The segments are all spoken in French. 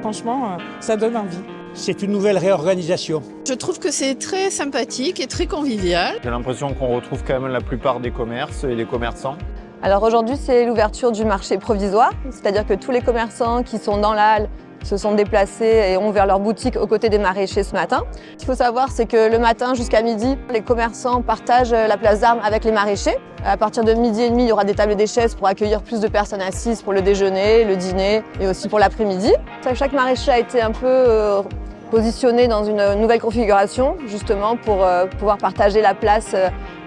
franchement, ça donne envie. C'est une nouvelle réorganisation. Je trouve que c'est très sympathique et très convivial. J'ai l'impression qu'on retrouve quand même la plupart des commerces et des commerçants. Alors aujourd'hui, c'est l'ouverture du marché provisoire, c'est-à-dire que tous les commerçants qui sont dans la halle se sont déplacés et ont ouvert leur boutique aux côtés des maraîchers ce matin. Ce qu'il faut savoir, c'est que le matin jusqu'à midi, les commerçants partagent la place d'Armes avec les maraîchers. À partir de midi et demi, il y aura des tables et des chaises pour accueillir plus de personnes assises pour le déjeuner, le dîner et aussi pour l'après-midi. Chaque maraîcher a été un peu positionné dans une nouvelle configuration, justement pour pouvoir partager la place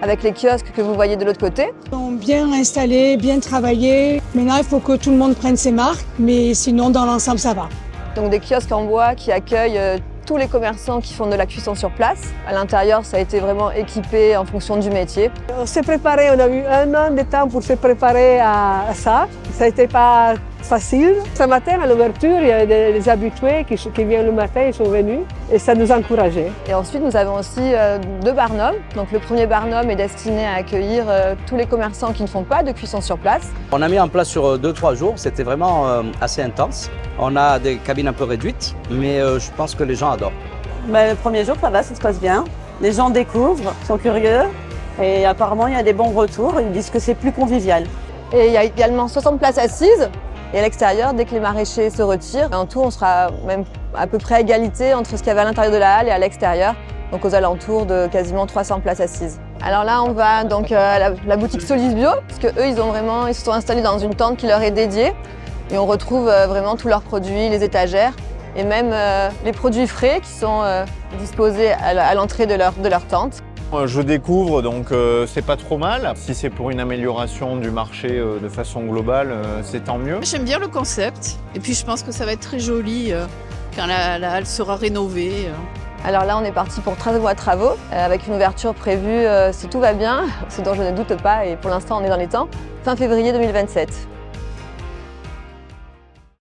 avec les kiosques que vous voyez de l'autre côté. Ils sont bien installés, bien travaillés. Maintenant, il faut que tout le monde prenne ses marques, mais sinon, dans l'ensemble, ça va. Donc des kiosques en bois qui accueillent tous les commerçants qui font de la cuisson sur place. À l'intérieur, ça a été vraiment équipé en fonction du métier. On s'est préparé, on a eu 1 an de temps pour se préparer à ça. Ça n'était pas facile. Ce matin, à l'ouverture, il y a des habitués qui viennent le matin, ils sont venus et ça nous a encouragés. Et ensuite, nous avons aussi 2 barnums. Donc le premier barnum est destiné à accueillir tous les commerçants qui ne font pas de cuisson sur place. On a mis en place sur 2-3 jours, c'était vraiment assez intense. On a des cabines un peu réduites, mais je pense que les gens adorent. Le premier jour, ça va, ça se passe bien. Les gens découvrent, sont curieux et apparemment il y a des bons retours. Ils disent que c'est plus convivial. Et il y a également 60 places assises. Et à l'extérieur, dès que les maraîchers se retirent, en tout, on sera même à peu près à égalité entre ce qu'il y avait à l'intérieur de la halle et à l'extérieur, donc aux alentours de quasiment 300 places assises. Alors là, on va donc à la boutique Solis Bio, parce qu'eux, ils se sont installés dans une tente qui leur est dédiée. Et on retrouve vraiment tous leurs produits, les étagères, et même les produits frais qui sont disposés à l'entrée de leur tente. Je découvre, donc c'est pas trop mal. Si c'est pour une amélioration du marché de façon globale, c'est tant mieux. J'aime bien le concept et puis je pense que ça va être très joli quand la halle sera rénovée. Alors là, on est parti pour 13 mois de travaux, avec une ouverture prévue, si tout va bien, ce dont je ne doute pas, et pour l'instant on est dans les temps, fin février 2027.